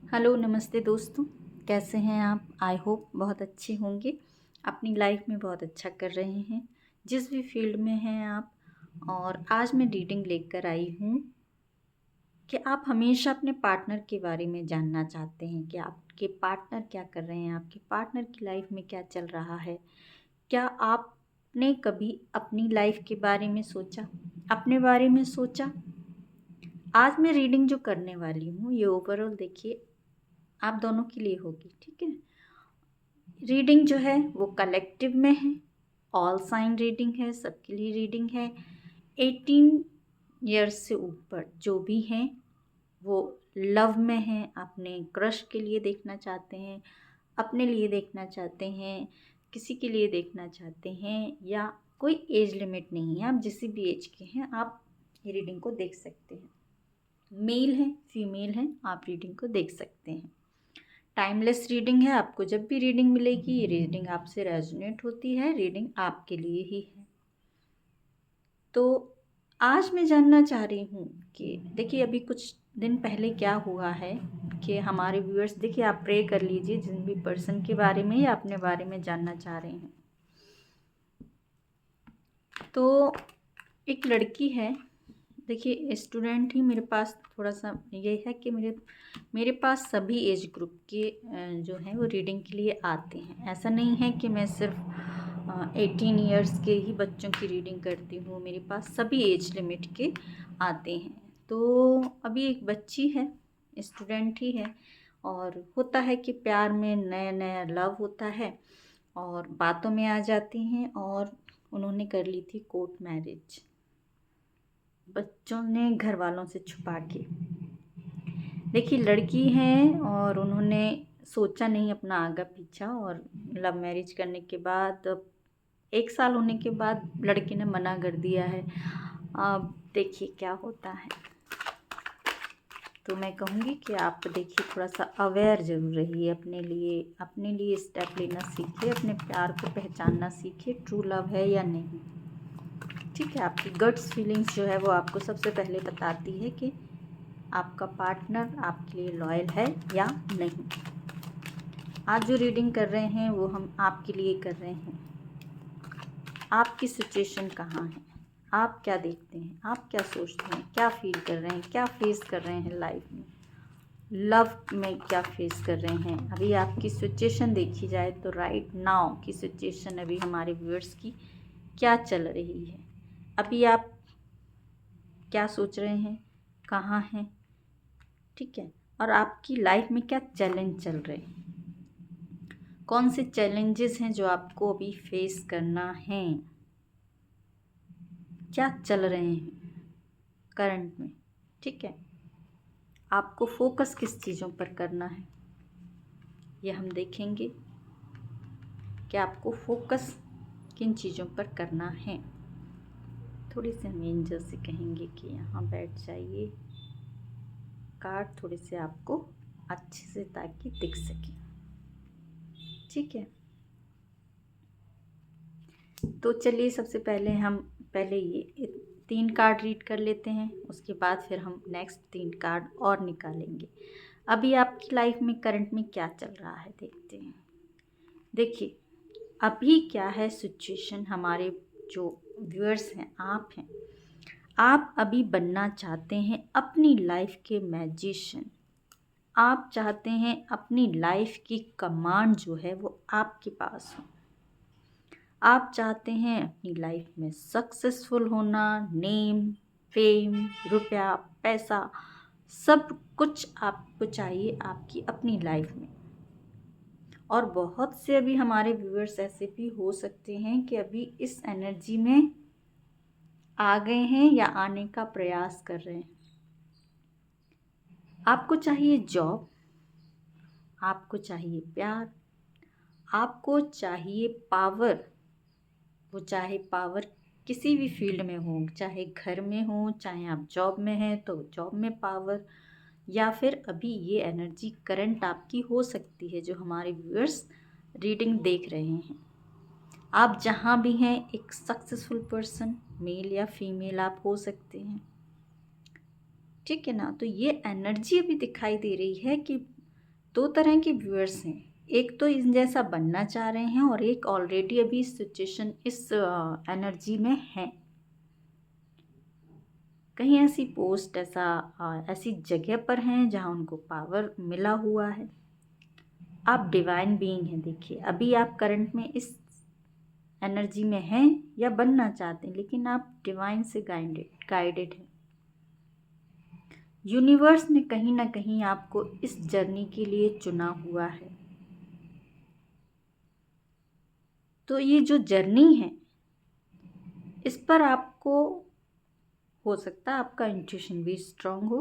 Hello नमस्ते दोस्तों। कैसे हैं आप? आई होप बहुत अच्छे होंगे, अपनी लाइफ में बहुत अच्छा कर रहे हैं, जिस भी फील्ड में हैं आप। और आज मैं रीडिंग लेकर आई हूँ कि आप हमेशा अपने पार्टनर के बारे में जानना चाहते हैं कि आपके पार्टनर क्या कर रहे हैं, आपके पार्टनर की लाइफ में क्या चल रहा है। क्या आपने कभी अपनी लाइफ के बारे में सोचा, अपने बारे में सोचा? आज मैं रीडिंग जो करने वाली हूँ ये ओवरऑल देखिए आप दोनों के लिए होगी, ठीक है। रीडिंग जो है वो कलेक्टिव में है, ऑल साइन रीडिंग है, सबके लिए रीडिंग है। 18 ईयर्स से ऊपर जो भी हैं वो लव में हैं, अपने क्रश के लिए देखना चाहते हैं, अपने लिए देखना चाहते हैं, किसी के लिए देखना चाहते हैं, या कोई एज लिमिट नहीं है, आप जिस भी एज के हैं आप ये रीडिंग को देख सकते हैं। मेल है फीमेल है, आप रीडिंग को देख सकते हैं। टाइमलेस रीडिंग है, आपको जब भी रीडिंग मिलेगी ये रीडिंग आपसे रेजोनेट होती है, रीडिंग आपके लिए ही है। तो आज मैं जानना चाह रही हूँ कि देखिए अभी कुछ दिन पहले क्या हुआ है कि हमारे व्यूअर्स, देखिए आप प्रे कर लीजिए जिन भी पर्सन के बारे में या अपने बारे में जानना चाह रहे हैं। तो एक लड़की है, देखिए स्टूडेंट ही मेरे पास, थोड़ा सा ये है कि मेरे पास सभी एज ग्रुप के जो हैं वो रीडिंग के लिए आते हैं। ऐसा नहीं है कि मैं सिर्फ 18 ईयर्स के ही बच्चों की रीडिंग करती हूँ, मेरे पास सभी एज लिमिट के आते हैं। तो अभी एक बच्ची है, स्टूडेंट ही है, और होता है कि प्यार में नया नया लव होता है और बातों में आ जाती हैं, और उन्होंने कर ली थी कोर्ट मैरिज, बच्चों ने घर वालों से छुपा के। देखिए लड़की हैं और उन्होंने सोचा नहीं अपना आगे पीछा, और लव मैरिज करने के बाद अब 1 साल होने के बाद लड़की ने मना कर दिया है। अब देखिए क्या होता है। तो मैं कहूँगी कि आप देखिए थोड़ा सा अवेयर ज़रूर रहिए, अपने लिए स्टेप लेना सीखिए, अपने प्यार को पहचानना सीखिए, ट्रू लव है या नहीं। ठीक है, आपकी गट्स फीलिंग्स जो है वो आपको सबसे पहले बताती है कि आपका पार्टनर आपके लिए लॉयल है या नहीं। आज जो रीडिंग कर रहे हैं वो हम आपके लिए कर रहे हैं। आपकी सिचुएशन कहाँ है, आप क्या देखते हैं, आप क्या सोचते हैं, क्या फील कर रहे हैं, क्या फेस कर रहे हैं लाइफ में, लव में क्या फेस कर रहे हैं। अभी आपकी सिचुएशन देखी जाए तो राइट नाउ की सिचुएशन अभी हमारे व्यूअर्स की क्या चल रही है, अभी आप क्या सोच रहे हैं, कहाँ हैं, ठीक है। और आपकी लाइफ में क्या चैलेंज चल रहे हैं, कौन से चैलेंजेस हैं जो आपको अभी फेस करना है, क्या चल रहे हैं करंट में, ठीक है। आपको फोकस किस चीज़ों पर करना है ये हम देखेंगे कि आपको फोकस किन चीज़ों पर करना है। थोड़ी सी हम एंजल से कहेंगे कि यहाँ बैठ जाइए, कार्ड थोड़े से आपको अच्छे से ताकि दिख सके, ठीक है। तो चलिए सबसे पहले हम ये 3 कार्ड रीड कर लेते हैं, उसके बाद फिर हम नेक्स्ट 3 कार्ड और निकालेंगे। अभी आपकी लाइफ में करंट में क्या चल रहा है देखते हैं। देखिए अभी क्या है सिचुएशन, हमारे जो व्यूअर्स हैं, आप अभी बनना चाहते हैं अपनी लाइफ के मैजिशियन। आप चाहते हैं अपनी लाइफ की कमांड जो है वो आपके पास हो। आप चाहते हैं अपनी लाइफ में सक्सेसफुल होना, नेम, फेम, रुपया, पैसा, सब कुछ आपको चाहिए आपकी अपनी लाइफ में। और बहुत से अभी हमारे व्यूअर्स ऐसे भी हो सकते हैं कि अभी इस एनर्जी में आ गए हैं या आने का प्रयास कर रहे हैं। आपको चाहिए जॉब, आपको चाहिए प्यार, आपको चाहिए पावर। वो चाहे पावर किसी भी फील्ड में हो, चाहे घर में हो, चाहे आप जॉब में हैं तो जॉब में पावर, या फिर अभी ये एनर्जी करंट आपकी हो सकती है जो हमारे व्यूअर्स रीडिंग देख रहे हैं। आप जहाँ भी हैं एक सक्सेसफुल पर्सन, मेल या फीमेल आप हो सकते हैं, ठीक है ना। तो ये एनर्जी अभी दिखाई दे रही है कि दो तरह के व्यूअर्स हैं, एक तो इन जैसा बनना चाह रहे हैं और एक ऑलरेडी अभी इस सिचुएशन इस एनर्जी में है। कहीं ऐसी पोस्ट ऐसी जगह पर हैं जहां उनको पावर मिला हुआ है। आप डिवाइन बीइंग हैं। देखिए अभी आप करंट में इस एनर्जी में हैं या बनना चाहते हैं, लेकिन आप डिवाइन से गाइडेड हैं। यूनिवर्स ने कहीं ना कहीं आपको इस जर्नी के लिए चुना हुआ है। तो ये जो जर्नी है इस पर आपको हो सकता है आपका इंट्यूशन भी स्ट्रांग हो।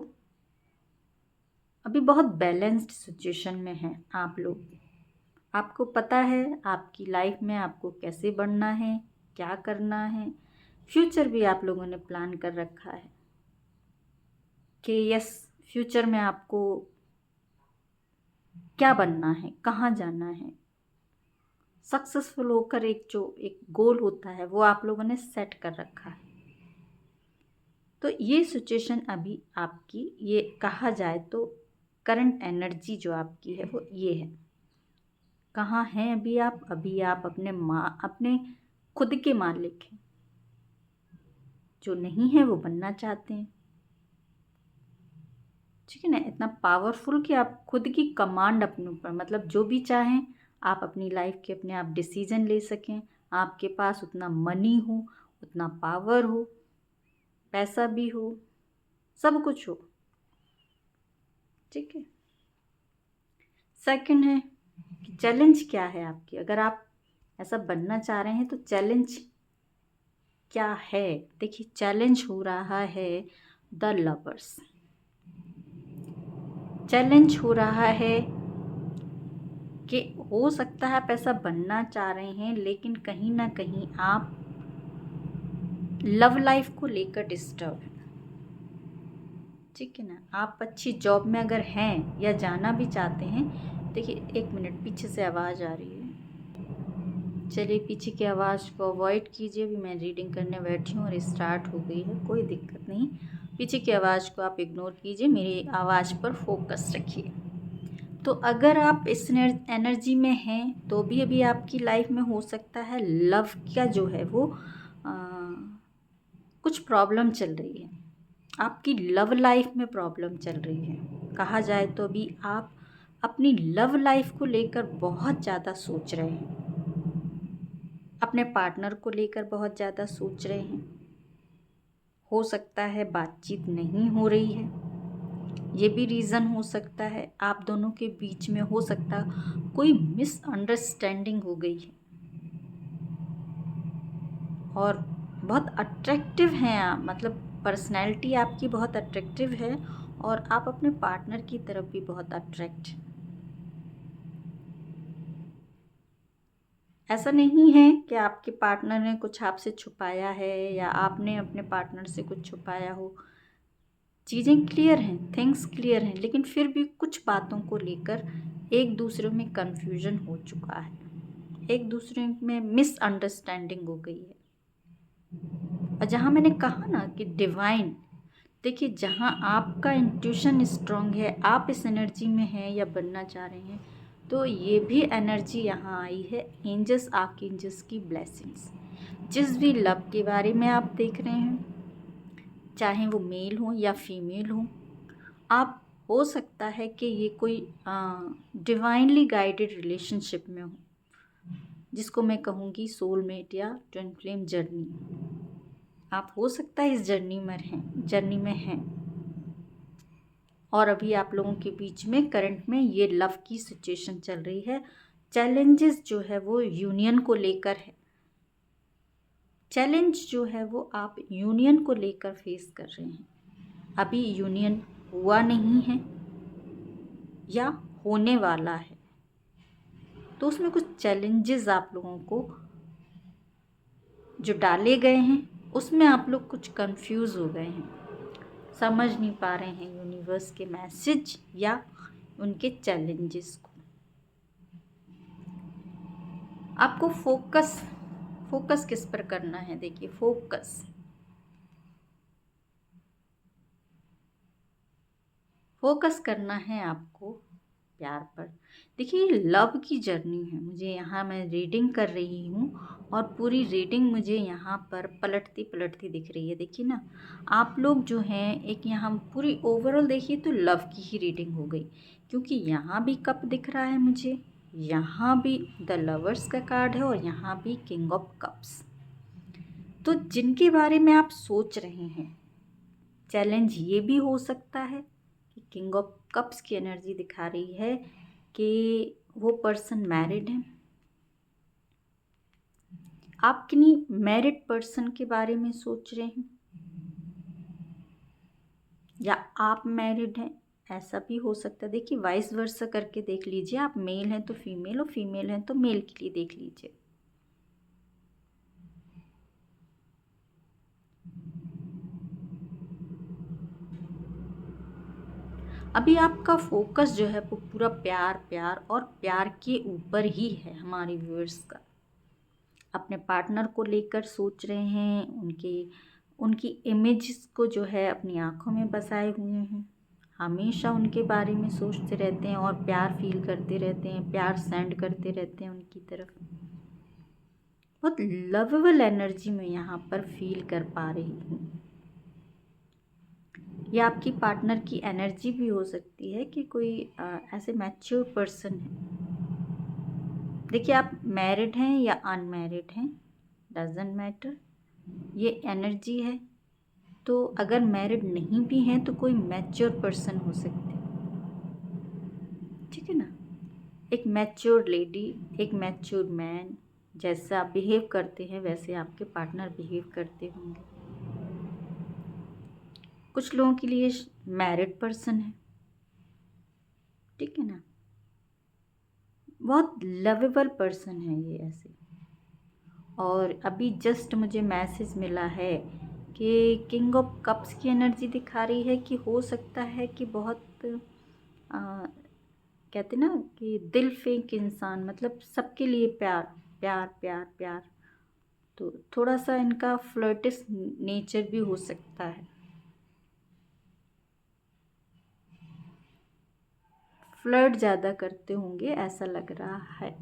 अभी बहुत बैलेंस्ड सिचुएशन में हैं आप लोग। आपको पता है आपकी लाइफ में आपको कैसे बढ़ना है, क्या करना है। फ्यूचर भी आप लोगों ने प्लान कर रखा है कि यस, फ्यूचर में आपको क्या बनना है, कहाँ जाना है। सक्सेसफुल होकर एक गोल होता है वो आप लोगों ने सेट कर रखा है। तो ये सिचुएशन अभी आपकी, ये कहा जाए तो करंट एनर्जी जो आपकी है वो ये है। कहाँ हैं अभी आप? अभी आप अपने खुद के मालिक हैं। जो नहीं है वो बनना चाहते हैं। ठीक है ना? इतना पावरफुल कि आप खुद की कमांड अपने ऊपर, मतलब जो भी चाहें आप अपनी लाइफ के अपने आप डिसीजन ले सकें। आपके पास उतना मनी हो, उतना पावर हो, पैसा भी हो, सब कुछ हो। ठीक है। सेकंड है कि चैलेंज क्या है आपकी। अगर आप ऐसा बनना चाह रहे हैं तो चैलेंज क्या है? देखिए चैलेंज हो रहा है द लवर्स। चैलेंज हो रहा है कि हो सकता है आप ऐसा बनना चाह रहे हैं, लेकिन कहीं ना कहीं आप लव लाइफ को लेकर डिस्टर्ब हैं। ठीक है ना? आप अच्छी जॉब में अगर हैं या जाना भी चाहते हैं। देखिए 1 मिनट, पीछे से आवाज़ आ रही है। चलिए पीछे की आवाज़ को अवॉइड कीजिए। अभी मैं रीडिंग करने बैठी हूँ और स्टार्ट हो गई है, कोई दिक्कत नहीं। पीछे की आवाज़ को आप इग्नोर कीजिए, मेरी आवाज़ पर फोकस रखिए। तो अगर आप इस एनर्जी में हैं तो भी अभी आपकी लाइफ में हो सकता है लव का जो है वो कुछ प्रॉब्लम चल रही है। आपकी लव लाइफ में प्रॉब्लम चल रही है। कहा जाए तो अभी आप अपनी लव लाइफ को लेकर बहुत ज़्यादा सोच रहे हैं। अपने पार्टनर को लेकर बहुत ज़्यादा सोच रहे हैं। हो सकता है बातचीत नहीं हो रही है, ये भी रीज़न हो सकता है। आप दोनों के बीच में हो सकता कोई मिसअंडरस्टैंडिंग हो गई है। और बहुत अट्रैक्टिव हैं आप, मतलब पर्सनैलिटी आपकी बहुत अट्रैक्टिव है और आप अपने पार्टनर की तरफ भी बहुत अट्रैक्ट। ऐसा नहीं है कि आपके पार्टनर ने कुछ आपसे छुपाया है या आपने अपने पार्टनर से कुछ छुपाया हो। चीज़ें क्लियर हैं, थिंग्स क्लियर हैं, लेकिन फिर भी कुछ बातों को लेकर एक दूसरे में कन्फ्यूजन हो चुका है, एक दूसरे में मिसअंडरस्टैंडिंग हो गई है। और जहाँ मैंने कहा ना कि डिवाइन, देखिए जहाँ आपका इंट्यूशन स्ट्रांग है, आप इस एनर्जी में हैं या बनना चाह रहे हैं, तो ये भी एनर्जी यहाँ आई है एंजल्स आर्कएंजल्स की ब्लेसिंग्स। जिस भी लव के बारे में आप देख रहे हैं, चाहे वो मेल हो या फीमेल हो, आप हो सकता है कि ये कोई डिवाइनली गाइडेड रिलेशनशिप में हो, जिसको मैं कहूँगी सोलमेट या ट्विन फ्लेम जर्नी। आप हो सकता है इस जर्नी में हैं और अभी आप लोगों के बीच में करंट में ये लव की सिचुएशन चल रही है। चैलेंजेस जो है वो यूनियन को लेकर है। चैलेंज जो है वो आप यूनियन को लेकर फेस कर रहे हैं। अभी यूनियन हुआ नहीं है या होने वाला है, तो उसमें कुछ चैलेंजेस आप लोगों को जो डाले गए हैं उसमें आप लोग कुछ कंफ्यूज हो गए हैं, समझ नहीं पा रहे हैं यूनिवर्स के मैसेज या उनके चैलेंजेस को। आपको फोकस किस पर करना है? देखिए फोकस करना है आपको प्यार पर। देखिए ये लव की जर्नी है, मुझे यहाँ मैं रीडिंग कर रही हूँ और पूरी रीडिंग मुझे यहाँ पर पलटती पलटती दिख रही है। देखिए ना, आप लोग जो हैं एक यहाँ पूरी ओवरऑल देखिए तो लव की ही रीडिंग हो गई, क्योंकि यहाँ भी कप दिख रहा है मुझे, यहाँ भी द लवर्स का कार्ड है और यहाँ भी किंग ऑफ कप्स। तो जिनके बारे में आप सोच रहे हैं, चैलेंज ये भी हो सकता है कि किंग ऑफ कप्स की एनर्जी दिखा रही है कि वो पर्सन मैरिड है। आप किन्हीं मैरिड पर्सन के बारे में सोच रहे हैं या आप मैरिड हैं, ऐसा भी हो सकता है। देखिए वाइस वर्सा करके देख लीजिए, आप मेल हैं तो फीमेल और फीमेल हैं तो मेल के लिए देख लीजिए। अभी आपका फोकस जो है वो पूरा प्यार प्यार और प्यार के ऊपर ही है हमारे व्यूअर्स का। अपने पार्टनर को लेकर सोच रहे हैं, उनकी इमेजेस को जो है अपनी आंखों में बसाए हुए हैं, हमेशा उनके बारे में सोचते रहते हैं और प्यार फील करते रहते हैं, प्यार सेंड करते रहते हैं उनकी तरफ। बहुत लवेबल एनर्जी में यहाँ पर फील कर पा रही हूँ। या आपकी पार्टनर की एनर्जी भी हो सकती है कि कोई ऐसे मैच्योर पर्सन है। देखिए आप मैरिड हैं या अनमैरिड हैं, डजंट मैटर, ये एनर्जी है। तो अगर मैरिड नहीं भी हैं तो कोई मैच्योर पर्सन हो सकते हैं, ठीक है ना। एक मैच्योर लेडी, एक मैच्योर मैन, जैसा आप बिहेव करते हैं वैसे आपके पार्टनर बिहेव करते होंगे। कुछ लोगों के लिए मैरिड पर्सन है, ठीक है ना, बहुत लवेबल पर्सन है ये ऐसे। और अभी जस्ट मुझे मैसेज मिला है कि किंग ऑफ कप्स की एनर्जी दिखा रही है कि हो सकता है कि बहुत कहते ना कि दिल फेंक इंसान, मतलब सबके लिए प्यार प्यार प्यार प्यार। तो थोड़ा सा इनका फ्लर्टिश नेचर भी हो सकता है, फ्लर्ट ज़्यादा करते होंगे ऐसा लग रहा है।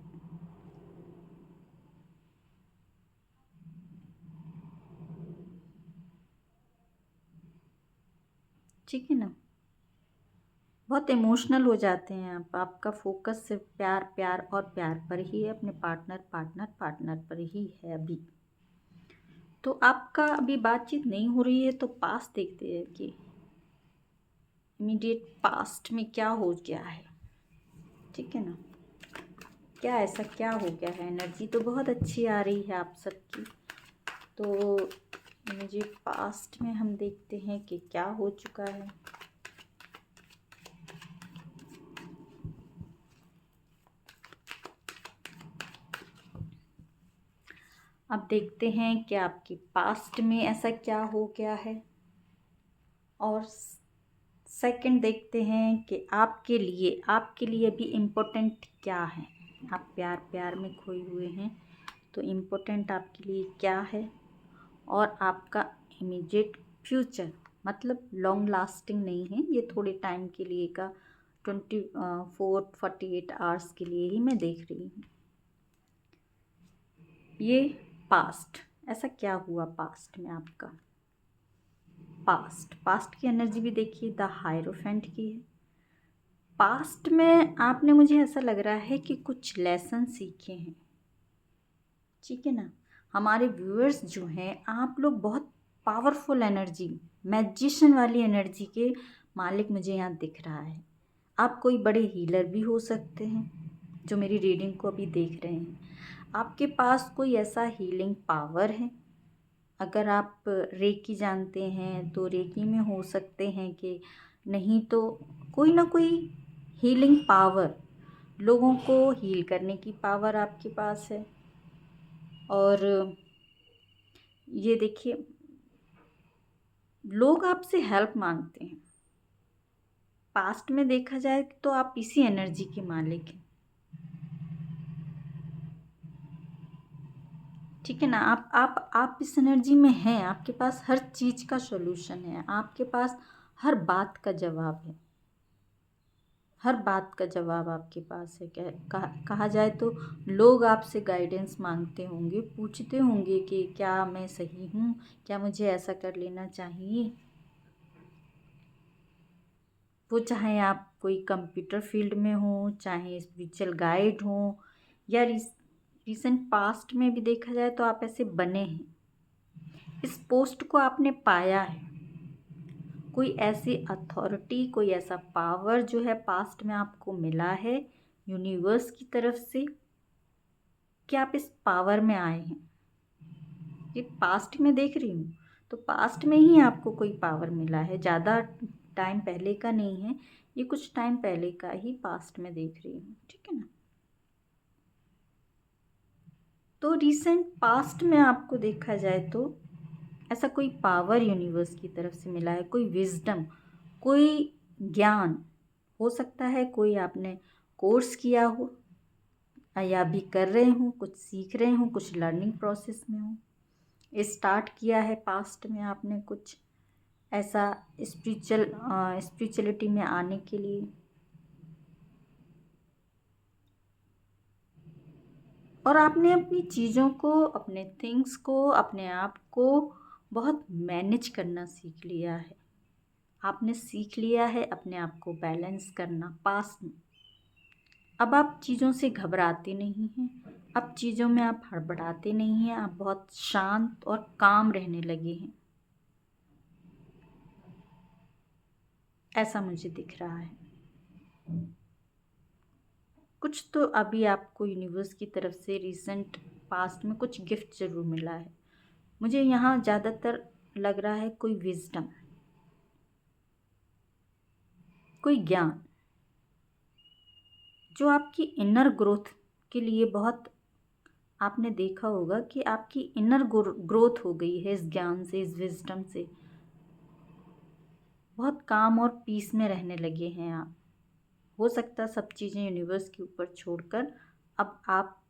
ठीक है ना, बहुत इमोशनल हो जाते हैं आप, आपका फोकस सिर्फ प्यार प्यार और प्यार पर ही है, अपने पार्टनर पार्टनर पार्टनर पर ही है अभी। तो आपका अभी बातचीत नहीं हो रही है तो पास्ट देखते हैं कि इमीडिएट पास्ट में क्या हो गया है, ठीक है ना, क्या ऐसा क्या हो गया है। एनर्जी तो बहुत अच्छी आ रही है आप सबकी। तो इमीडिएट पास्ट में हम देखते हैं कि क्या हो चुका है। अब देखते हैं कि आपके पास्ट में ऐसा क्या हो गया है, और सेकंड देखते हैं कि आपके लिए अभी इम्पोर्टेंट क्या है। आप प्यार प्यार में खोए हुए हैं तो इम्पोर्टेंट आपके लिए क्या है, और आपका इमीडिएट फ्यूचर, मतलब लॉन्ग लास्टिंग नहीं है ये, थोड़े टाइम के लिए का 48 आवर्स के लिए ही मैं देख रही हूँ। ये पास्ट, ऐसा क्या हुआ पास्ट में आपका। पास्ट की एनर्जी भी देखिए द हायरोफेंट की है। पास्ट में आपने, मुझे ऐसा लग रहा है कि कुछ लेसन सीखे हैं, ठीक है ना। हमारे व्यूअर्स जो हैं, आप लोग बहुत पावरफुल एनर्जी, मैजिशियन वाली एनर्जी के मालिक मुझे यहाँ दिख रहा है। आप कोई बड़े हीलर भी हो सकते हैं जो मेरी रीडिंग को अभी देख रहे हैं। आपके पास कोई ऐसा हीलिंग पावर है, अगर आप रेकी जानते हैं तो रेकी में हो सकते हैं, कि नहीं तो कोई ना कोई हीलिंग पावर, लोगों को हील करने की पावर आपके पास है। और ये देखिए लोग आपसे हेल्प मांगते हैं, पास्ट में देखा जाए तो आप इसी एनर्जी के मालिक हैं, ठीक है ना। आप इस एनर्जी में हैं, आपके पास हर चीज़ का सॉल्यूशन है, आपके पास हर बात का जवाब है। हर बात का जवाब आपके पास है। कहा जाए तो लोग आपसे गाइडेंस मांगते होंगे, पूछते होंगे कि क्या मैं सही हूँ, क्या मुझे ऐसा कर लेना चाहिए। वो चाहे आप कोई कंप्यूटर फील्ड में हो, चाहे स्पिरिचुअल गाइड हो, या रिसेंट पास्ट में भी देखा जाए तो आप ऐसे बने हैं। इस पोस्ट को आपने पाया है। कोई ऐसी अथॉरिटी, कोई ऐसा पावर जो है पास्ट में आपको मिला है यूनिवर्स की तरफ से, कि आप इस पावर में आए हैं। ये पास्ट में देख रही हूँ तो पास्ट में ही आपको कोई पावर मिला है, ज़्यादा टाइम पहले का नहीं है, ये कुछ टाइम पहले का ही पास्ट में देख रही हूँ, ठीक है ना। तो रिसेंट पास्ट में आपको देखा जाए तो ऐसा कोई पावर यूनिवर्स की तरफ से मिला है, कोई विजडम, कोई ज्ञान। हो सकता है कोई आपने कोर्स किया हो या भी कर रहे हो, कुछ सीख रहे हो, कुछ लर्निंग प्रोसेस में हो, स्टार्ट किया है पास्ट में आपने कुछ ऐसा स्पिरिचुअलिटी में आने के लिए। और आपने अपनी चीज़ों को, अपने थिंग्स को, अपने आप को बहुत मैनेज करना सीख लिया है। आपने सीख लिया है अपने आप को बैलेंस करना पास में। अब आप चीज़ों से घबराते नहीं हैं, अब चीज़ों में आप हड़बड़ाते नहीं हैं, आप बहुत शांत और काम रहने लगे हैं, ऐसा मुझे दिख रहा है। कुछ तो अभी आपको यूनिवर्स की तरफ से रिसेंट पास्ट में कुछ गिफ्ट ज़रूर मिला है। मुझे यहाँ ज़्यादातर लग रहा है कोई विजडम, कोई ज्ञान जो आपकी इनर ग्रोथ के लिए बहुत, आपने देखा होगा कि आपकी इनर ग्रोथ हो गई है इस ज्ञान से, इस विजडम से। बहुत काम और पीस में रहने लगे हैं आप। हो सकता है सब चीज़ें यूनिवर्स के ऊपर छोड़कर अब आप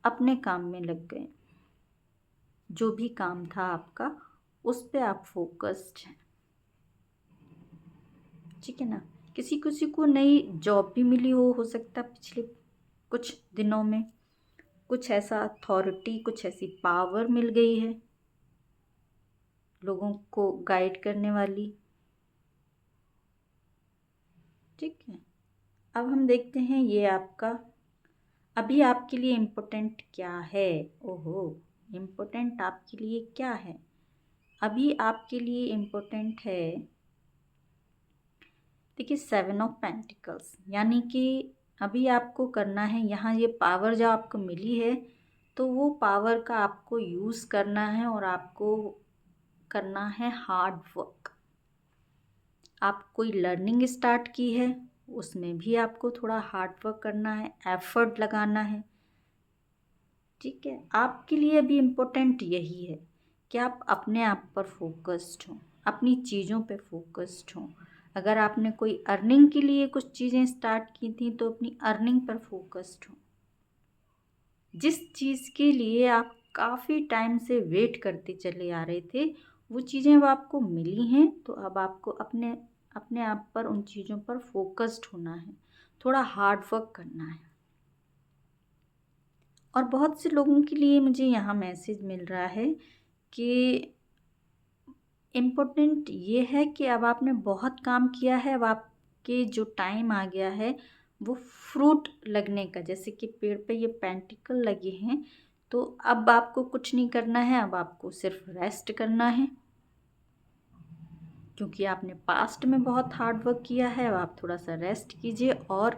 अपने काम में लग गए। जो भी काम था आपका उस पे आप फोकस्ड हैं, ठीक है ना। किसी किसी को नई जॉब भी मिली हो सकता है पिछले कुछ दिनों में, कुछ ऐसा अथॉरिटी, कुछ ऐसी पावर मिल गई है लोगों को गाइड करने वाली, ठीक है। अब हम देखते हैं ये आपका अभी आपके लिए इम्पोर्टेंट क्या है। ओहो, इम्पोर्टेंट आपके लिए क्या है? अभी आपके लिए इम्पोर्टेंट है, देखिए 7 ऑफ पेंटिकल्स, यानी कि अभी आपको करना है यहाँ ये पावर जो आपको मिली है तो वो पावर का आपको यूज़ करना है और आपको करना है हार्ड वर्क। आप कोई लर्निंग स्टार्ट की है उसमें भी आपको थोड़ा हार्ड वर्क करना है, एफर्ट लगाना है, ठीक है। आपके लिए अभी इम्पोर्टेंट यही है कि आप अपने आप पर फोकस्ड हो, अपनी चीज़ों पे फोकस्ड हो। अगर आपने कोई अर्निंग के लिए कुछ चीज़ें स्टार्ट की थी तो अपनी अर्निंग पर फोकस्ड हो। जिस चीज़ के लिए आप काफ़ी टाइम से वेट करते चले आ रहे थे वो चीज़ें अब आपको मिली हैं, तो अब आपको अपने अपने आप पर, उन चीज़ों पर फोकस्ड होना है, थोड़ा हार्ड वर्क करना है। और बहुत से लोगों के लिए मुझे यहाँ मैसेज मिल रहा है कि इम्पोर्टेंट ये है कि अब आपने बहुत काम किया है, अब आपके जो टाइम आ गया है वो फ्रूट लगने का, जैसे कि पेड़ पे ये पेंटिकल लगे हैं तो अब आपको कुछ नहीं करना है, अब आपको सिर्फ रेस्ट करना है, क्योंकि आपने पास्ट में बहुत हार्ड वर्क किया है। अब आप थोड़ा सा रेस्ट कीजिए और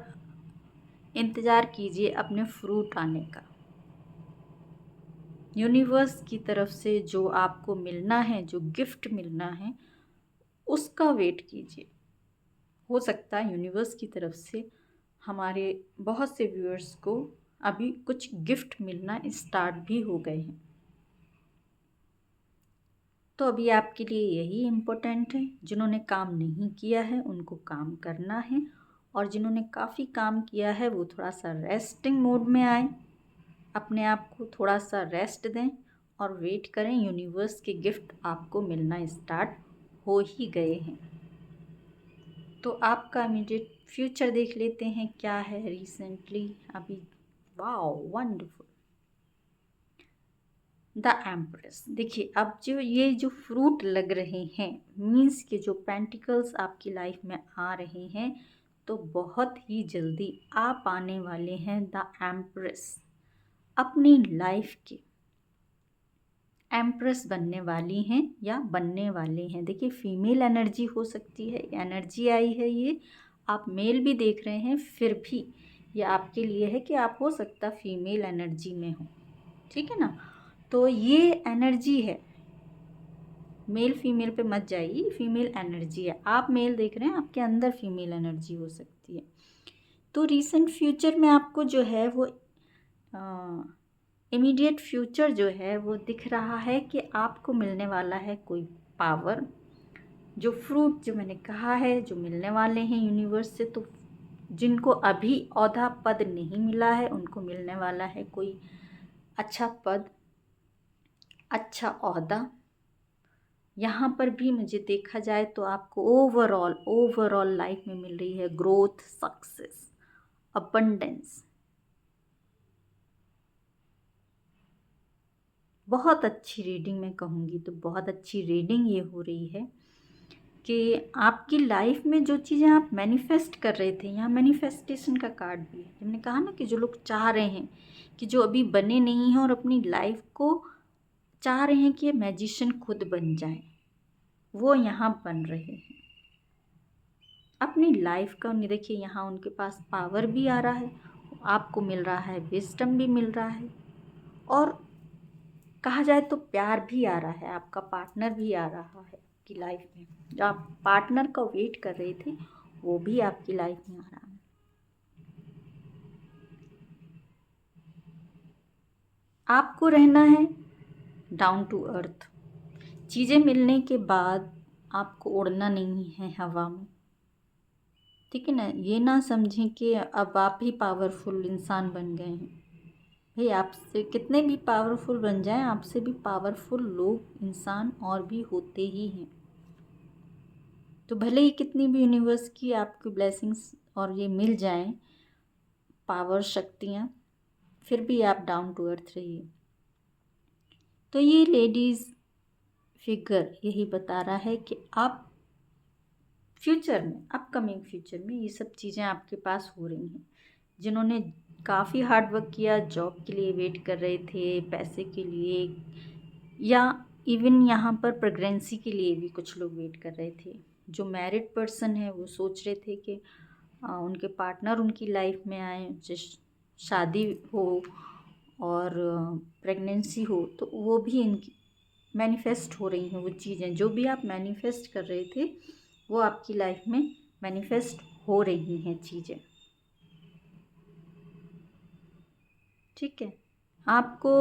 इंतज़ार कीजिए अपने फ्रूट आने का। यूनिवर्स की तरफ से जो आपको मिलना है, जो गिफ्ट मिलना है, उसका वेट कीजिए। हो सकता है यूनिवर्स की तरफ से हमारे बहुत से व्यूअर्स को अभी कुछ गिफ्ट मिलना स्टार्ट भी हो गए हैं। तो अभी आपके लिए यही इम्पोर्टेंट है। जिन्होंने काम नहीं किया है उनको काम करना है, और जिन्होंने काफ़ी काम किया है वो थोड़ा सा रेस्टिंग मोड में आए, अपने आप को थोड़ा सा रेस्ट दें और वेट करें। यूनिवर्स के गिफ्ट आपको मिलना स्टार्ट हो ही गए हैं। तो आपका इमीडिएट फ्यूचर देख लेते हैं क्या है रिसेंटली अभी। Wow wonderful. The empress. देखिए अब जो ये जो फ्रूट लग रहे हैं मीन्स के जो पेंटिकल्स आपकी लाइफ में आ रहे हैं तो बहुत ही जल्दी आप आने वाले हैं द एम्प्रेस, अपनी लाइफ के एम्प्रेस बनने वाली हैं या बनने वाले हैं। देखिए फीमेल एनर्जी हो सकती है, एनर्जी आई है ये, आप मेल भी देख रहे हैं फिर भी ये आपके लिए है कि आप हो सकता फीमेल एनर्जी में हो, ठीक है ना। तो ये एनर्जी है, मेल फीमेल पे मत जाइए, फीमेल एनर्जी है। आप मेल देख रहे हैं, आपके अंदर फीमेल एनर्जी हो सकती है। तो रिसेंट फ्यूचर में आपको जो है वो इमीडिएट फ्यूचर जो है वो दिख रहा है कि आपको मिलने वाला है कोई पावर, जो फ्रूट जो मैंने कहा है जो मिलने वाले हैं यूनिवर्स से। तो जिनको अभी औहदा पद नहीं मिला है उनको मिलने वाला है कोई अच्छा पद, अच्छा औहदा। यहाँ पर भी मुझे देखा जाए तो आपको ओवरऑल लाइफ में मिल रही है ग्रोथ, सक्सेस, अबंडेंस। बहुत अच्छी रीडिंग मैं कहूँगी तो बहुत अच्छी रीडिंग ये हो रही है कि आपकी लाइफ में जो चीज़ें आप मैनिफेस्ट कर रहे थे, यहाँ मैनिफेस्टेशन का कार्ड भी है। हमने कहा ना कि जो लोग चाह रहे हैं कि जो अभी बने नहीं हैं और अपनी लाइफ को चाह रहे हैं कि ये मैजिशियन खुद बन जाए, वो यहाँ बन रहे हैं अपनी लाइफ का। उन्हें देखिए यहाँ उनके पास पावर भी आ रहा है, आपको मिल रहा है विजडम भी मिल रहा है, और कहा जाए तो प्यार भी आ रहा है, आपका पार्टनर भी आ रहा है आपकी लाइफ में। जो आप पार्टनर का वेट कर रहे थे वो भी आपकी लाइफ में आ रहा है। आपको रहना है डाउन टू अर्थ। चीज़ें मिलने के बाद आपको उड़ना नहीं है हवा में, ठीक है ना। ये ना समझें कि अब आप ही पावरफुल इंसान बन गए हैं। भाई आपसे कितने भी पावरफुल बन जाएं, आपसे भी पावरफुल लोग इंसान और भी होते ही हैं। तो भले ही कितनी भी यूनिवर्स की आपकी ब्लेसिंग्स और ये मिल जाएं पावर, शक्तियाँ, फिर भी आप डाउन टू अर्थ रहिए। तो ये लेडीज़ फिगर यही बता रहा है कि आप फ्यूचर में, अपकमिंग फ्यूचर में ये सब चीज़ें आपके पास हो रही हैं। जिन्होंने काफ़ी हार्ड वर्क किया, जॉब के लिए वेट कर रहे थे, पैसे के लिए, या इवन यहाँ पर प्रेगनेंसी के लिए भी कुछ लोग वेट कर रहे थे। जो मैरिड पर्सन है वो सोच रहे थे कि उनके पार्टनर उनकी लाइफ में आए, शादी हो और प्रेगनेंसी हो, तो वो भी इनकी मैनिफेस्ट हो रही हैं। वो चीज़ें जो भी आप मैनिफेस्ट कर रहे थे वो आपकी लाइफ में मैनिफेस्ट हो रही हैं चीज़ें, ठीक है। आपको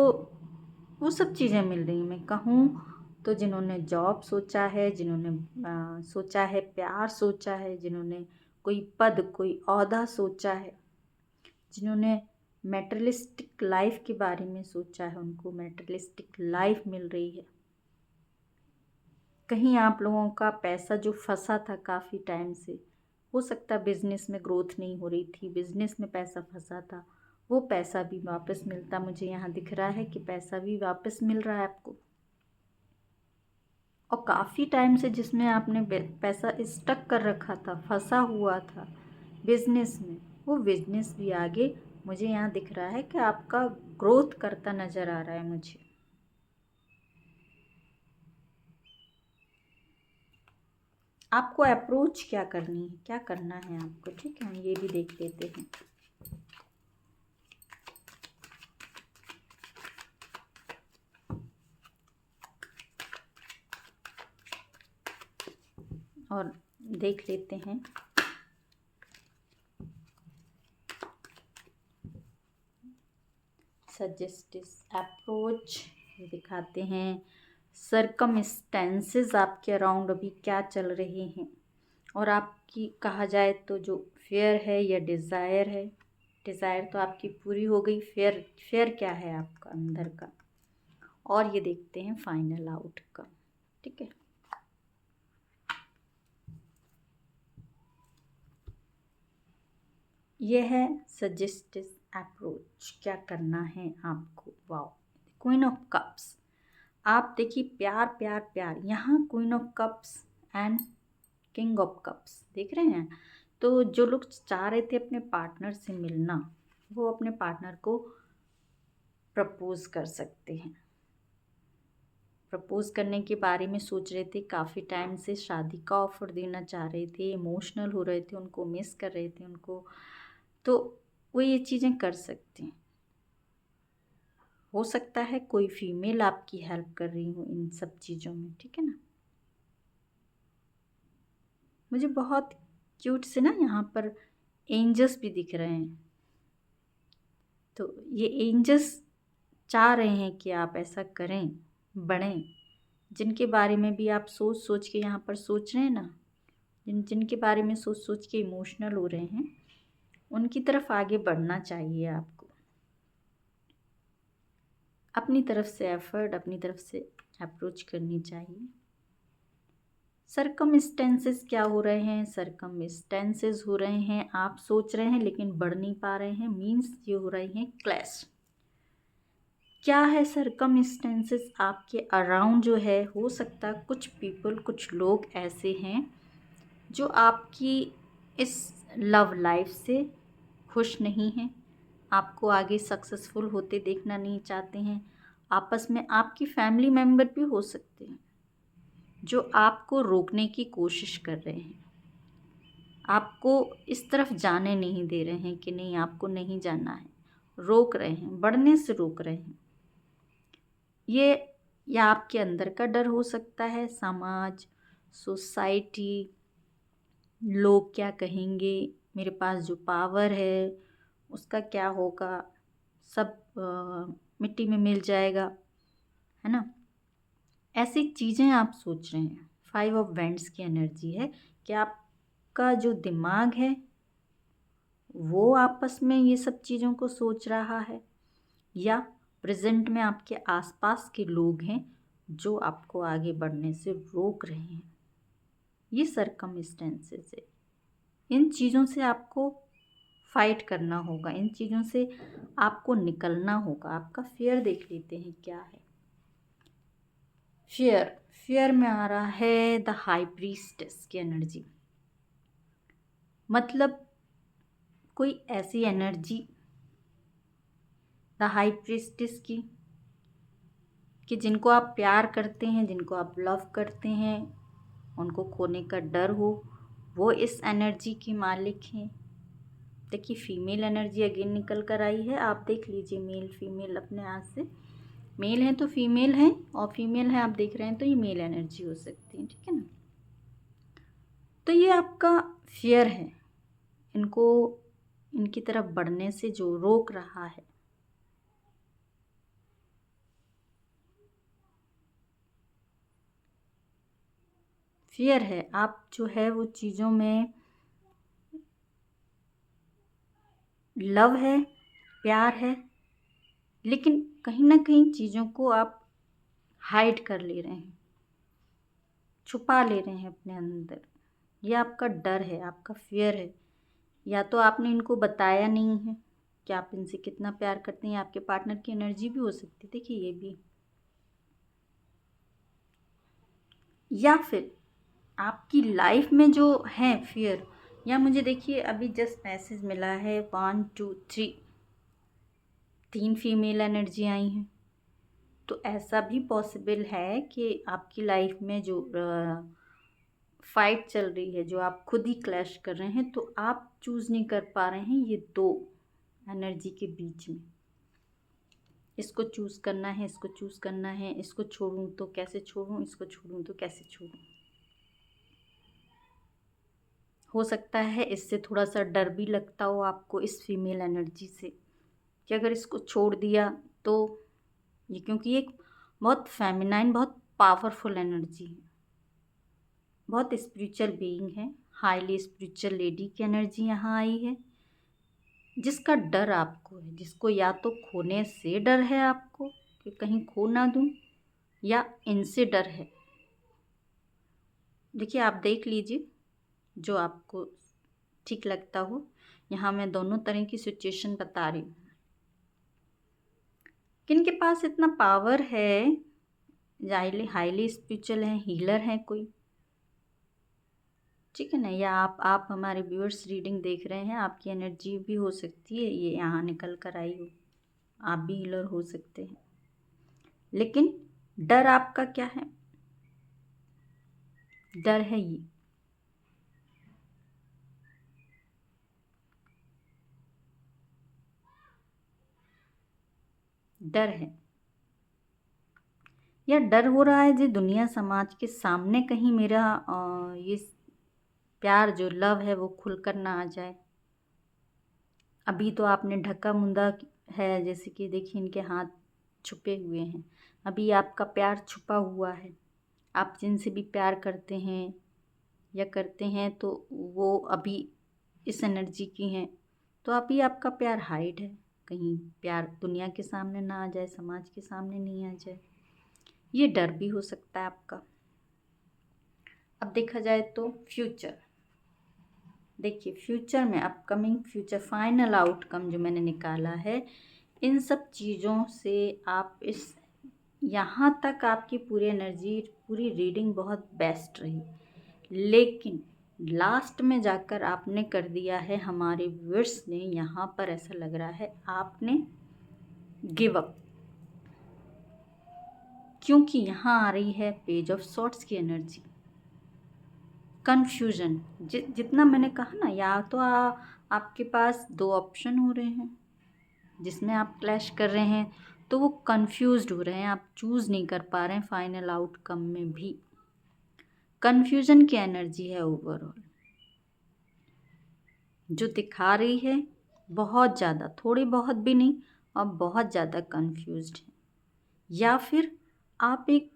वो सब चीज़ें मिल रही हैं। मैं कहूँ तो जिन्होंने जॉब सोचा है, जिन्होंने सोचा है प्यार सोचा है, जिन्होंने कोई पद कोई औहदा सोचा है, जिन्होंने मैटेरियलिस्टिक लाइफ के बारे में सोचा है, उनको मैटेरियलिस्टिक लाइफ मिल रही है। कहीं आप लोगों का पैसा जो फंसा था काफ़ी टाइम से, हो सकता बिजनेस में ग्रोथ नहीं हो रही थी, बिजनेस में पैसा फंसा था, वो पैसा भी वापस मिलता मुझे यहाँ दिख रहा है कि पैसा भी वापस मिल रहा है आपको। और काफ़ी टाइम से जिसमें आपने पैसा स्टक कर रखा था, फंसा हुआ था बिजनेस में, वो बिजनेस भी आगे मुझे यहाँ दिख रहा है कि आपका ग्रोथ करता नज़र आ रहा है मुझे। आपको अप्रोच क्या करनी है, क्या करना है आपको, ठीक है, ये भी देख लेते हैं। और देख लेते हैं सजेस्टिव अप्रोच, ये दिखाते हैं सरकमस्टेंसेस आपके अराउंड अभी क्या चल रहे हैं, और आपकी कहा जाए तो जो फेयर है या डिज़ायर है, डिज़ायर तो आपकी पूरी हो गई, फेयर क्या है आपका अंदर का, और ये देखते हैं फाइनल आउटकम, ठीक है। ये है सजेस्टिव अप्रोच, क्या करना है आपको। Wow, queen of cups. आप देखिए प्यार प्यार प्यार, यहाँ queen of cups and king of cups देख रहे हैं। तो जो लोग चाह रहे थे अपने पार्टनर से मिलना, वो अपने पार्टनर को प्रपोज कर सकते हैं। प्रपोज करने के बारे में सोच रहे थे, काफ़ी टाइम से शादी का ऑफ़र देना चाह रहे थे, इमोशनल हो रहे थे, उनको मिस कर रहे थे उनको, तो वो ये चीज़ें कर सकते हैं। हो सकता है कोई फीमेल आपकी हेल्प कर रही हो इन सब चीज़ों में, ठीक है ना। मुझे बहुत क्यूट से ना यहाँ पर एंजल्स भी दिख रहे हैं। तो ये एंजल्स चाह रहे हैं कि आप ऐसा करें, बढ़ें। जिनके बारे में भी आप सोच सोच के यहाँ पर सोच रहे हैं ना, जिनके बारे में सोच सोच के इमोशनल हो रहे हैं, उनकी तरफ आगे बढ़ना चाहिए आपको। अपनी तरफ से एफर्ट, अपनी तरफ से अप्रोच करनी चाहिए। सरकमस्टेंसेस क्या हो रहे हैं, सरकमस्टेंसेस हो रहे हैं, आप सोच रहे हैं लेकिन बढ़ नहीं पा रहे हैं, मीन्स ये हो रही हैं क्लैश। क्या है सरकमस्टेंसेस आपके अराउंड जो है, हो सकता कुछ पीपल, कुछ लोग ऐसे हैं जो आपकी इस लव लाइफ से खुश नहीं हैं, आपको आगे सक्सेसफुल होते देखना नहीं चाहते हैं। आपस में आपकी फैमिली मेम्बर भी हो सकते हैं जो आपको रोकने की कोशिश कर रहे हैं, आपको इस तरफ जाने नहीं दे रहे हैं कि नहीं आपको नहीं जाना है, रोक रहे हैं, बढ़ने से रोक रहे हैं। ये या आपके अंदर का डर हो सकता है, समाज, सोसाइटी, लोग क्या कहेंगे, मेरे पास जो पावर है उसका क्या होगा, सब मिट्टी में मिल जाएगा, है ना। ऐसी चीज़ें आप सोच रहे हैं। 5 ऑफ वैंड्स की एनर्जी है कि आपका जो दिमाग है वो आपस में ये सब चीज़ों को सोच रहा है, या प्रेजेंट में आपके आसपास के लोग हैं जो आपको आगे बढ़ने से रोक रहे हैं। ये सरकमस्टेंसेस है। इन चीज़ों से आपको फाइट करना होगा, इन चीज़ों से आपको निकलना होगा। आपका फियर देख लेते हैं क्या है। फियर में आ रहा है द हाई प्रीस्टेस की एनर्जी, मतलब कोई ऐसी एनर्जी द हाई प्रीस्टेस की कि जिनको आप प्यार करते हैं, जिनको आप लव करते हैं, उनको खोने का डर हो, वो इस एनर्जी की मालिक हैं। देखिए फीमेल एनर्जी अगेन निकल कर आई है, आप देख लीजिए मेल फीमेल अपने हाथ से। मेल है तो फीमेल है, और फीमेल है आप देख रहे हैं तो ये मेल एनर्जी हो सकती है, ठीक है ना। तो ये आपका फियर है, इनको इनकी तरफ बढ़ने से जो रोक रहा है। फियर है, आप जो है वो चीज़ों में लव है, प्यार है, लेकिन कहीं ना कहीं चीज़ों को आप हाइड कर ले रहे हैं, छुपा ले रहे हैं अपने अंदर। ये आपका डर है, आपका फियर है। या तो आपने इनको बताया नहीं है कि आप इनसे कितना प्यार करते हैं, आपके पार्टनर की एनर्जी भी हो सकती है, देखिए ये भी। या फिर आपकी लाइफ में जो है फियर, या मुझे देखिए अभी जस्ट मैसेज मिला है 1 2 3, 3 फीमेल एनर्जी आई हैं। तो ऐसा भी पॉसिबल है कि आपकी लाइफ में जो फाइट चल रही है, जो आप खुद ही क्लैश कर रहे हैं, तो आप चूज़ नहीं कर पा रहे हैं ये दो एनर्जी के बीच में। इसको चूज़ करना है, इसको चूज़ करना है, इसको छोड़ूं तो कैसे छोड़ूं, इसको छोड़ूं तो कैसे छोड़ूं। हो सकता है इससे थोड़ा सा डर भी लगता हो आपको, इस फीमेल एनर्जी से, कि अगर इसको छोड़ दिया तो ये, क्योंकि एक बहुत फेमिनाइन, बहुत पावरफुल एनर्जी है, बहुत स्पिरिचुअल बीइंग है, हाईली स्पिरिचुअल लेडी की एनर्जी यहाँ आई है, जिसका डर आपको है, जिसको या तो खोने से डर है आपको कि कहीं खो ना दूं, या इनसे डर है। देखिए आप देख लीजिए जो आपको ठीक लगता हो। यहाँ मैं दोनों तरह की सिचुएशन बता रही हूँ। किनके पास इतना पावर है, हाईली स्पिरिचुअल है, हीलर है कोई, ठीक है ना, या आप हमारे व्यूअर्स रीडिंग देख रहे हैं, आपकी एनर्जी भी हो सकती है ये यहाँ निकल कर आई हो, आप भी हीलर हो सकते हैं। लेकिन डर आपका क्या है? डर है ये, डर है, या डर हो रहा है जी दुनिया समाज के सामने कहीं मेरा ये प्यार जो लव है वो खुलकर ना आ जाए। अभी तो आपने ढका मुंदा है, जैसे कि देखिए इनके हाथ छुपे हुए हैं, अभी आपका प्यार छुपा हुआ है। आप जिनसे भी प्यार करते हैं या करते हैं तो वो अभी इस एनर्जी की हैं, तो अभी आपका प्यार हाइड है, कहीं प्यार दुनिया के सामने ना आ जाए, समाज के सामने नहीं आ जाए, ये डर भी हो सकता है आपका। अब देखा जाए तो फ्यूचर, देखिए फ्यूचर में अपकमिंग फ्यूचर फाइनल आउटकम जो मैंने निकाला है, इन सब चीज़ों से आप इस यहाँ तक आपकी पूरी एनर्जी, पूरी रीडिंग बहुत बेस्ट रही, लेकिन लास्ट में जाकर आपने कर दिया है, हमारे व्यूअर्स ने यहाँ पर ऐसा लग रहा है आपने गिव अप, क्योंकि यहाँ आ रही है पेज ऑफ सॉर्ट्स की एनर्जी। कन्फ्यूजन, जितना मैंने कहा ना, या तो आपके पास दो ऑप्शन हो रहे हैं जिसमें आप क्लैश कर रहे हैं, तो वो कंफ्यूज्ड हो रहे हैं, आप चूज़ नहीं कर पा रहे हैं फाइनल आउटकम में भी। कन्फ्यूजन की एनर्जी है ओवरऑल जो दिखा रही है, बहुत ज़्यादा, थोड़ी बहुत भी नहीं, और बहुत ज़्यादा कंफ्यूज्ड है, या फिर आप एक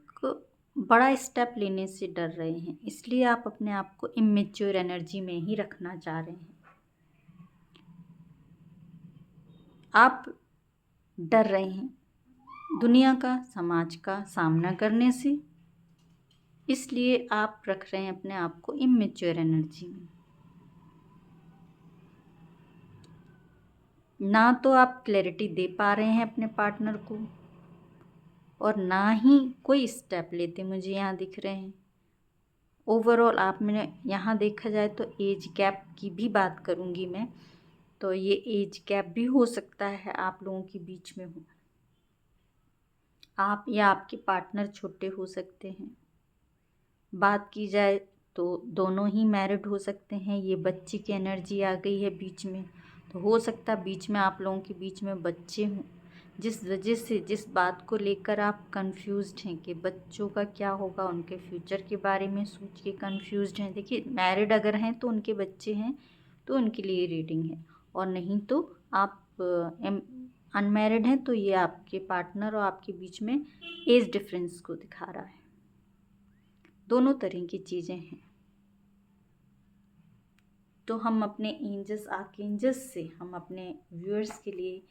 बड़ा स्टेप लेने से डर रहे हैं, इसलिए आप अपने आप को इमेच्योर एनर्जी में ही रखना चाह रहे हैं। आप डर रहे हैं दुनिया का, समाज का सामना करने से, इसलिए आप रख रहे हैं अपने आप को इमेच्योर एनर्जी में। ना तो आप क्लैरिटी दे पा रहे हैं अपने पार्टनर को, और ना ही कोई स्टेप लेते मुझे यहाँ दिख रहे हैं। ओवरऑल आप मैंने यहाँ देखा जाए तो एज गैप की भी बात करूँगी मैं, तो ये एज गैप भी हो सकता है आप लोगों के बीच में हो, आप या आपके पार्टनर छोटे हो सकते हैं। बात की जाए तो दोनों ही मैरिड हो सकते हैं, ये बच्चे की एनर्जी आ गई है बीच में, तो हो सकता है बीच में आप लोगों के बीच में बच्चे हों, जिस वजह से, जिस बात को लेकर आप कंफ्यूज्ड हैं कि बच्चों का क्या होगा, उनके फ्यूचर के बारे में सोच के कंफ्यूज्ड हैं। देखिए मैरिड अगर हैं तो उनके बच्चे हैं तो उनके लिए रीडिंग है, और नहीं तो आप अनमैरिड हैं तो ये आपके पार्टनर और आपके बीच में एज डिफरेंस को दिखा रहा है। दोनों तरह की चीज़ें हैं। तो हम अपने एंजल्स, आर्कएंजल्स से हम अपने व्यूअर्स के लिए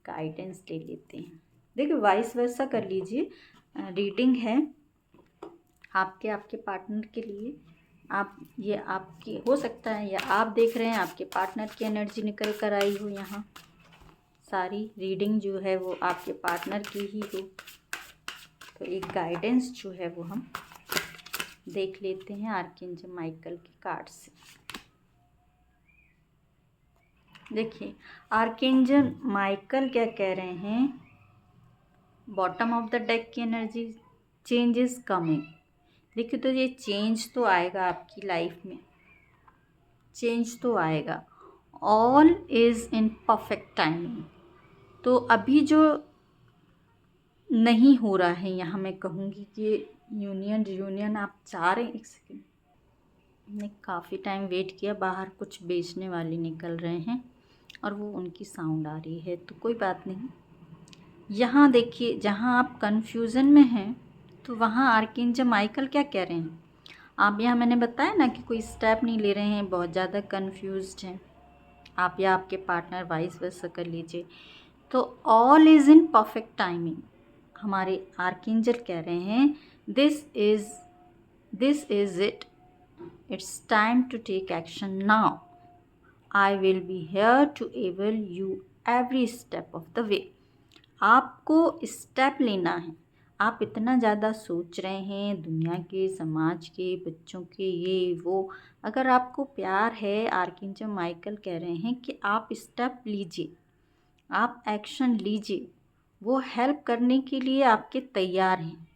गाइडेंस ले लेते हैं। देखिए वाइस वर्सा कर लीजिए, रीडिंग है आपके पार्टनर के लिए। आप, ये आपकी हो सकता है, या आप देख रहे हैं आपके पार्टनर की एनर्जी निकल कर आई हो, यहाँ सारी रीडिंग जो है वो आपके पार्टनर की ही हो, तो एक गाइडेंस जो है वो हम देख लेते हैं आर्कएंजल माइकल के कार्ड से। देखिए आर्कएंजल माइकल क्या कह रहे हैं, बॉटम ऑफ द डेक की एनर्जी, चेंज इज कमिंग। देखिए तो ये चेंज तो आएगा आपकी लाइफ में, चेंज तो आएगा, all is in perfect timing. तो अभी जो नहीं हो रहा है, यहाँ मैं कहूँगी कि यूनियन आप चाह रहे हैं। एक सेकेंड, मैंने काफ़ी टाइम वेट किया, बाहर कुछ बेचने वाले निकल रहे हैं और वो उनकी साउंड आ रही है, तो कोई बात नहीं। यहाँ देखिए जहाँ आप कन्फ्यूज़न में हैं तो वहाँ आर्कएंजल माइकल क्या कह रहे हैं, आप यहाँ मैंने बताया ना कि कोई स्टेप नहीं ले रहे हैं, बहुत ज़्यादा कन्फ्यूज्ड हैं आप या आपके पार्टनर, वाइस वर्सा कर लीजिए। तो all is in perfect timing, हमारे आर्कएंजल कह रहे हैं this is it, it's time to take action now. I will be here to able you every step of the way. आपको स्टेप लेना है। आप इतना ज़्यादा सोच रहे हैं दुनिया के, समाज के, बच्चों के, ये वो। अगर आपको प्यार है, आर्कएंजल माइकल कह रहे हैं कि आप स्टेप लीजिए, आप एक्शन लीजिए। वो हेल्प करने के लिए आपके तैयार हैं।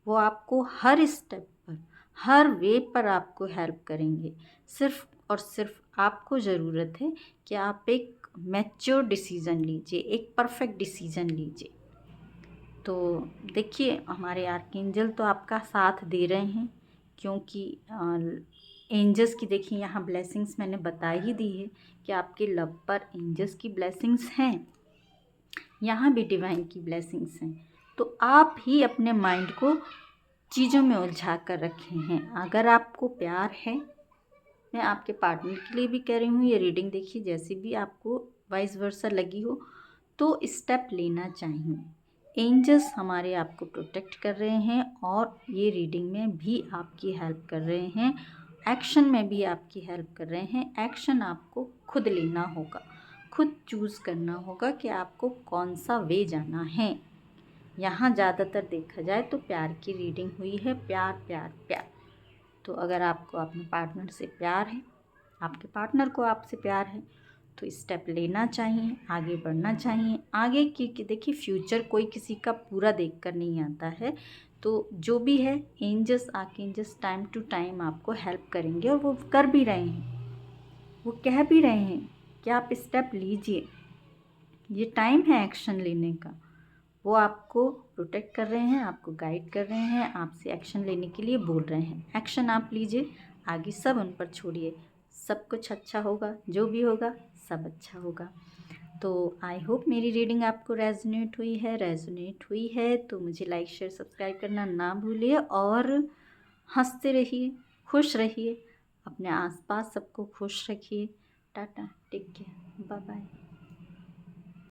वो आपको हर स्टेप पर, हर वे पर आपको हेल्प करेंगे। सिर्फ और सिर्फ आपको ज़रूरत है कि आप एक मैच्योर डिसीज़न लीजिए, एक परफेक्ट डिसीज़न लीजिए। तो देखिए, हमारे आर्कएंजल तो आपका साथ दे रहे हैं, क्योंकि एंजल्स की देखिए यहाँ ब्लेसिंग्स मैंने बता ही दी है कि आपके लव पर एंजल्स की ब्लेसिंग्स हैं, यहाँ भी डिवाइन की ब्लेसिंग्स हैं। तो आप ही अपने माइंड को चीज़ों में उलझा कर रखे हैं। अगर आपको प्यार है, मैं आपके पार्टनर के लिए भी कह रही हूँ, ये रीडिंग देखिए जैसी भी आपको वाइस वर्सा लगी हो, तो स्टेप लेना चाहिए। एंजल्स हमारे आपको प्रोटेक्ट कर रहे हैं और ये रीडिंग में भी आपकी हेल्प कर रहे हैं, एक्शन में भी आपकी हेल्प कर रहे हैं। एक्शन आपको खुद लेना होगा, खुद चूज़ करना होगा कि आपको कौन सा वे जाना है। यहाँ ज़्यादातर देखा जाए तो प्यार की रीडिंग हुई है, प्यार प्यार प्यार। तो अगर आपको अपने पार्टनर से प्यार है, आपके पार्टनर को आपसे प्यार है, तो स्टेप लेना चाहिए, आगे बढ़ना चाहिए। आगे की देखिए, फ्यूचर कोई किसी का पूरा देख कर नहीं आता है। तो जो भी है, angels archangels time to time आपको हेल्प करेंगे, और वो कर भी रहे हैं, वो कह भी रहे हैं कि आप स्टेप लीजिए, ये टाइम है एक्शन लेने का। वो आपको प्रोटेक्ट कर रहे हैं, आपको गाइड कर रहे हैं, आपसे एक्शन लेने के लिए बोल रहे हैं। एक्शन आप लीजिए, आगे सब उन पर छोड़िए, सब कुछ अच्छा होगा, जो भी होगा सब अच्छा होगा। तो आई होप मेरी रीडिंग आपको रेजोनेट हुई है तो मुझे लाइक शेयर सब्सक्राइब करना ना भूलिए, और हंसते रहिए, खुश रहिए, अपने आसपास सबको खुश रखिए। Tata, take care, bye bye.